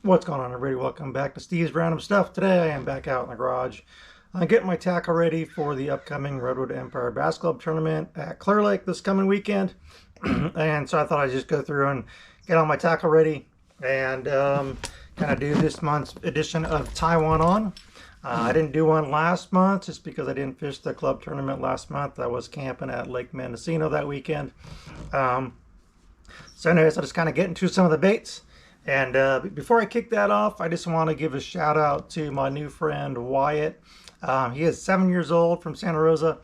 What's going on, everybody? Welcome back to Steve's Random Stuff. Today I am back out in the garage. I'm getting my tackle ready for the upcoming Redwood Empire Bass Club tournament at Clearlake this coming weekend. And so I thought I'd just go through and get all my tackle ready and kind of do this month's edition of Taiwan on. I didn't do one last month just because I didn't fish the club tournament last month. I was camping at Lake Mendocino that weekend. So anyways, I'll just kind of get into some of the baits. And before I kick that off, I just want to give a shout out to my new friend Wyatt. He is 7 years old from Santa Rosa.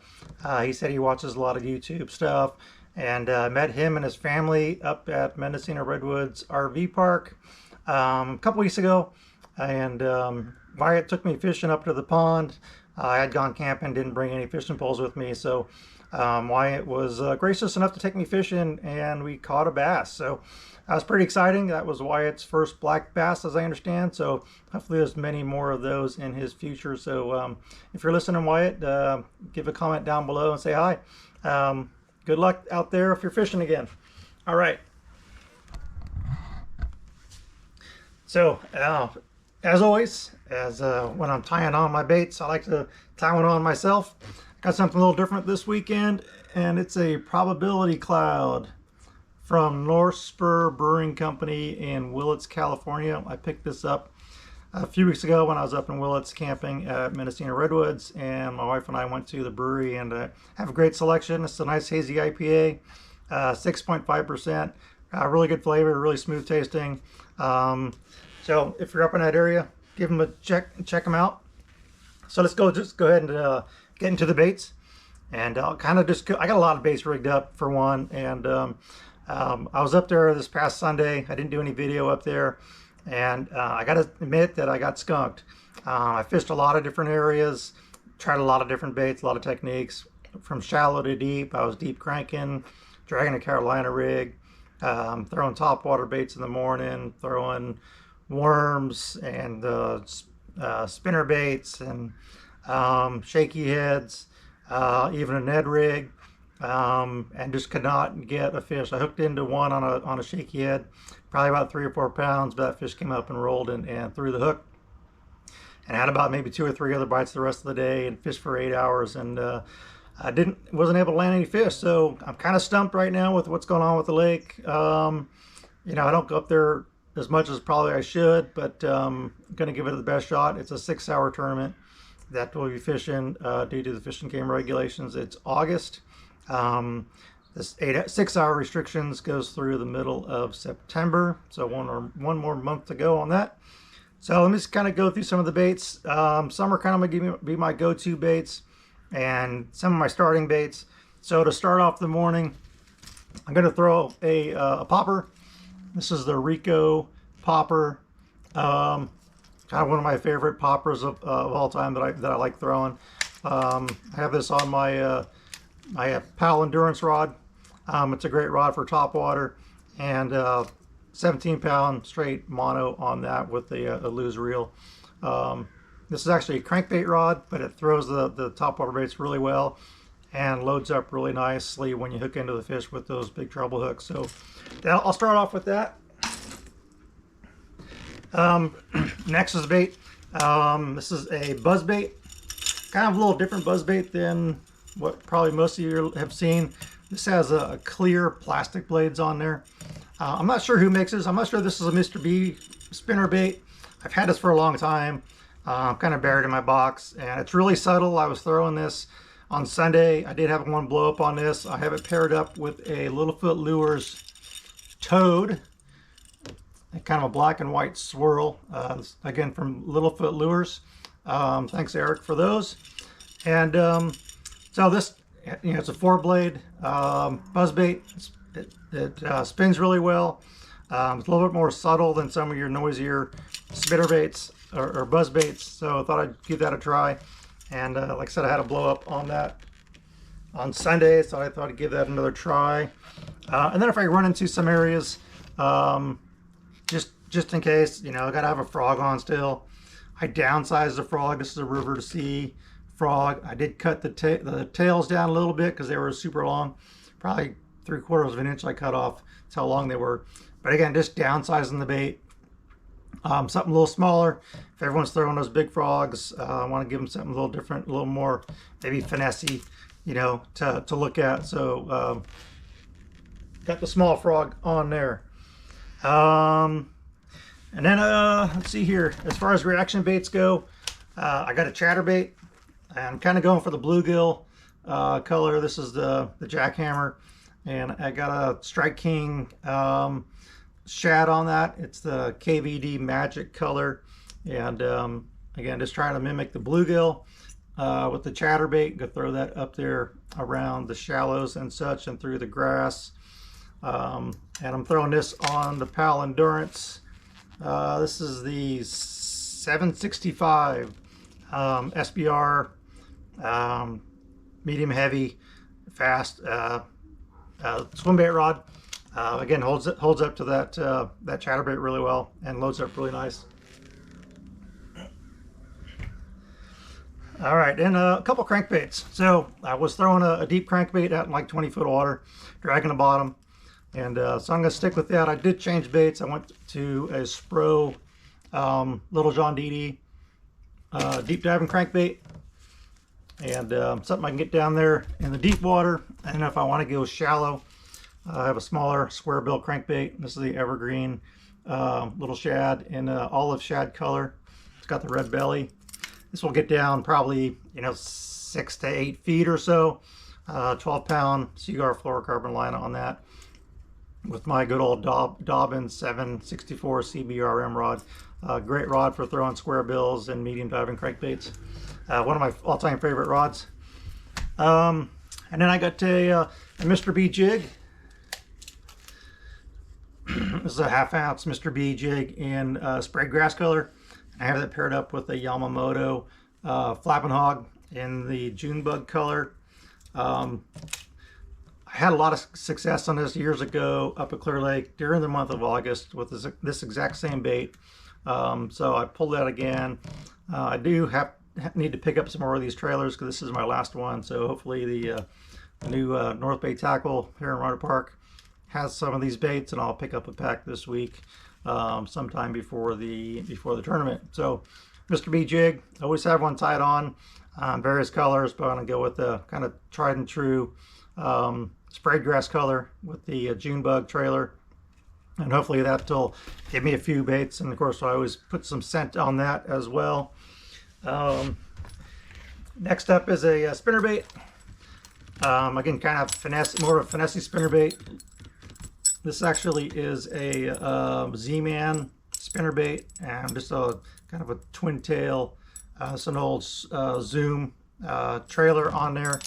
He said he watches a lot of YouTube stuff, and met him and his family up at Mendocino Redwoods RV Park a couple weeks ago. And Wyatt took me fishing up to the pond. I had gone camping, didn't bring any fishing poles with me, so Wyatt was gracious enough to take me fishing, and we caught a bass. So that was pretty exciting. That was Wyatt's first black bass, as I understand. So hopefully there's many more of those in his future. So if you're listening, Wyatt, give a comment down below and say hi. Good luck out there if you're fishing again. All right. So as always, when I'm tying on my baits, I like to tie one on myself. Got something a little different this weekend, and it's a probability cloud from North Spur Brewing Company in Willits, California. I picked this up a few weeks ago when I was up in Willits camping at Mendocino Redwoods, and my wife and I went to the brewery and have a great selection. It's a nice hazy IPA, 6.5%, really good flavor, really smooth tasting. So if you're up in that area, give them a check them out. So let's just go ahead and get into the baits. And I'll kind of I got a lot of baits rigged up for one, and I was up there this past Sunday. I didn't do any video up there, and I got to admit that I got skunked. I fished a lot of different areas, tried a lot of different baits, a lot of techniques, from shallow to deep. I was deep cranking, dragging a Carolina rig, throwing topwater baits in the morning, throwing worms and spinner baits and shaky heads, even a Ned rig. And just could not get a fish. I hooked into one on a shaky head, probably about 3 or 4 pounds, but that fish came up and rolled and threw the hook. And I had about maybe 2 or 3 other bites the rest of the day and fished for 8 hours, and I wasn't able to land any fish. So I'm kind of stumped right now with what's going on with the lake. You know, I don't go up there as much as probably I should, but I'm gonna give it the best shot. It's a 6-hour tournament that we'll be fishing due to the fishing game regulations. It's August. This 6-hour restrictions goes through the middle of September, so one more month to go on that. So let me just kind of go through some of the baits. Some are kind of going to be my go-to baits, and some of my starting baits. So to start off the morning, I'm going to throw a popper. This is the Rico popper. Kind of one of my favorite poppers of all time that I like throwing. I have this on my my Pal Endurance rod. It's a great rod for topwater, and 17-pound straight mono on that with a loose reel. This is actually a crankbait rod, but it throws the topwater baits really well and loads up really nicely when you hook into the fish with those big treble hooks. So I'll start off with that. Next is bait. This is a Buzzbait, kind of a little different Buzzbait than what probably most of you have seen. This has a clear plastic blades on there. I'm not sure who makes this. I'm not sure this is a Mr. B spinner bait. I've had this for a long time. Kind of buried in my box, and it's really subtle. I was throwing this on Sunday. I did have one blow up on this. I have it paired up with a Littlefoot Lures Toad, kind of a black and white swirl, again from Littlefoot Lures. Thanks, Eric, for those. And so this, you know, it's a 4-blade Buzzbait. It spins really well. It's a little bit more subtle than some of your noisier spinner baits or buzz baits, so I thought I'd give that a try. And like I said, I had a blow up on that on Sunday, so I thought I'd give that another try. And then if I run into some areas, just in case, you know, I gotta have a frog on still. I downsized the frog. This is a river to sea frog. I did cut the tails down a little bit because they were super long, probably 3/4 of an inch I cut off. That's how long they were. But again, just downsizing the bait. Something a little smaller. If everyone's throwing those big frogs, I want to give them something a little different, a little more maybe finessey, you know, to look at. So got the small frog on there. And then let's see here. As far as reaction baits go, I got a Chatterbait. I'm kind of going for the bluegill color. This is the jackhammer, and I got a Strike King shad on that. It's the KVD Magic color, and again, just trying to mimic the bluegill with the Chatterbait. Go throw that up there around the shallows and such, and through the grass. And I'm throwing this on the Pal Endurance. This is the 765 SBR medium heavy fast swim bait rod. Again, holds up to that that Chatterbait really well and loads up really nice. All right, and a couple crankbaits. So I was throwing a deep crankbait out in like 20-foot water, dragging the bottom. And so I'm going to stick with that. I did change baits. I went to a Spro Little John Dee deep diving crankbait. And something I can get down there in the deep water. And if I want to go shallow, I have a smaller square bill crankbait. This is the Evergreen little shad in olive shad color. It's got the red belly. This will get down probably, you know, 6 to 8 feet or so. 12-pound Seaguar fluorocarbon line on that, with my good old Dobbin 764 CBRM rod. Great rod for throwing square bills and medium diving crankbaits. One of my all-time favorite rods. And then I got a Mr. B Jig. This is a 1/2 ounce Mr. B Jig in sprayed grass color. I have that paired up with a Yamamoto Flapping Hog in the June bug color. I had a lot of success on this years ago up at Clearlake during the month of August with this exact same bait. So I pulled that again. I do need to pick up some more of these trailers because this is my last one. So hopefully the new North Bay Tackle here in Roder Park has some of these baits, and I'll pick up a pack this week sometime before the tournament. So Mr. B Jig, I always have one tied on various colors, but I'm going to go with the kind of tried and true sprayed grass color with the June bug trailer, and hopefully that'll give me a few baits. And of course I always put some scent on that as well. Next up is a spinnerbait. Again, kind of more of a finessey spinnerbait. This actually is a Z-Man spinnerbait, and just a kind of a twin tail. It's an old Zoom trailer on there.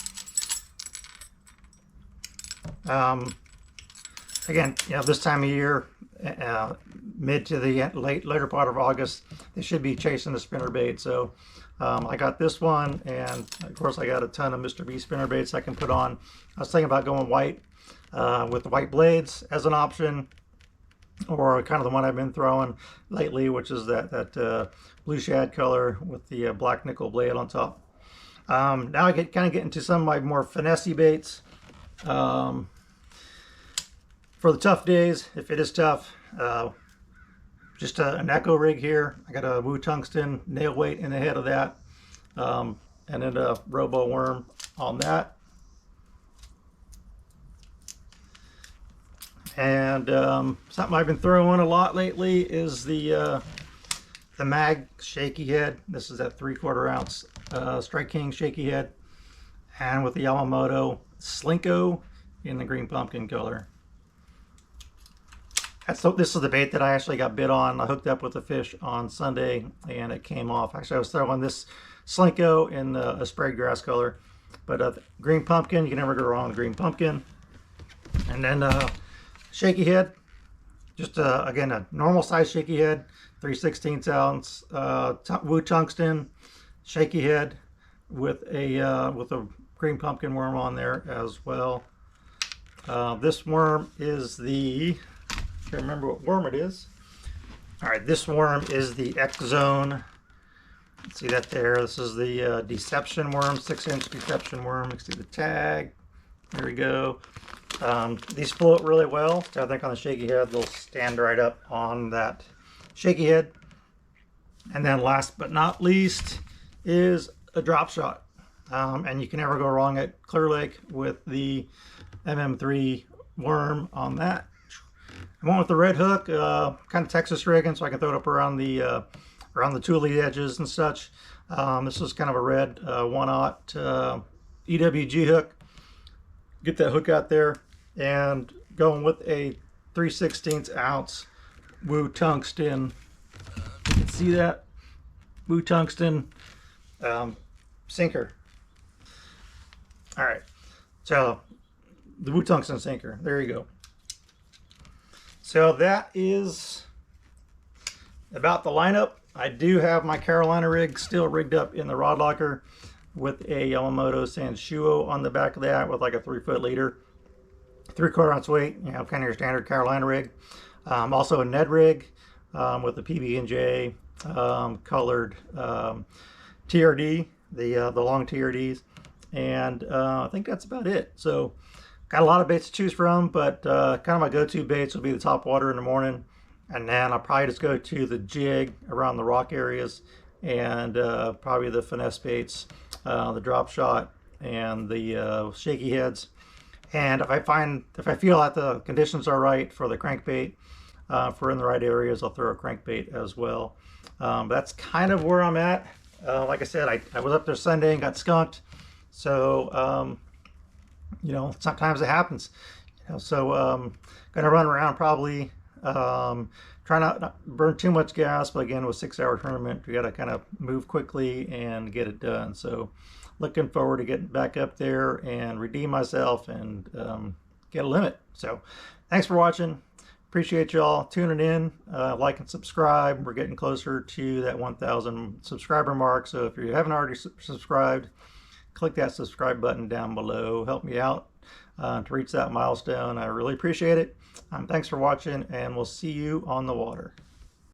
Again, you know, this time of year, mid to the later part of August, they should be chasing the spinnerbait. So I got this one, and of course I got a ton of Mr. B spinnerbaits I can put on. I was thinking about going white with the white blades as an option, or kind of the one I've been throwing lately, which is that blue shad color with the black nickel blade on top. Now I kind of get into some of my more finessey baits. For the tough days, if it is tough, just an echo rig here. I got a Woo Tungsten nail weight in the head of that, and then a Robo Worm on that. And something I've been throwing a lot lately is the Mag Shaky Head. This is that 3/4 ounce Strike King Shaky Head, and with the Yamamoto Slinko in the green pumpkin color. This is the bait that I actually got bit on. I hooked up with a fish on Sunday and it came off. Actually, I was throwing this Slinko in a sprayed grass color, but green pumpkin, you can never go wrong with green pumpkin. And then shaky head, just again a normal size shaky head, 3/16 ounce Woo Tungsten shaky head with a green pumpkin worm on there as well. This worm is the, I can't remember what worm it is. All right, this worm is the Exone. See that there? This is the Deception worm, 6-inch Deception worm. You can see the tag. There we go. These float really well. So I think on the shaky head, they'll stand right up on that shaky head. And then last but not least is a drop shot. And you can never go wrong at Clearlake with the MM3 worm on that. I went with the red hook, kind of Texas rigging, so I can throw it up around the toolie edges and such. This is kind of a red 1/0 EWG hook. Get that hook out there, and going with a 3/16 ounce Woo tungsten. You can see that Woo tungsten sinker. All right, so the Woo tungsten sinker. There you go. So that is about the lineup. I do have my Carolina rig still rigged up in the rod locker with a Yamamoto Sanshuo on the back of that with like a 3-foot leader, 3/4 ounce weight, you know, kind of your standard Carolina rig. Also a Ned rig with the PB&J colored TRD, the long TRDs, and I think that's about it. So got a lot of baits to choose from, but kind of my go-to baits will be the top water in the morning, and then I'll probably just go to the jig around the rock areas, and probably the finesse baits, the drop shot, and the shaky heads. And if I feel that the conditions are right for the crankbait, if we're in the right areas, I'll throw a crankbait as well. That's kind of where I'm at. Like I said, I was up there Sunday and got skunked, so you know, sometimes it happens. You know, so gonna run around probably, try not to burn too much gas, but again, with 6-hour tournament, we gotta kind of move quickly and get it done. So looking forward to getting back up there and redeem myself and get a limit. So thanks for watching. Appreciate y'all tuning in. Like and subscribe. We're getting closer to that 1,000 subscriber mark. So if you haven't already subscribed, click that subscribe button down below. Help me out to reach that milestone. I really appreciate it. Thanks for watching, and we'll see you on the water.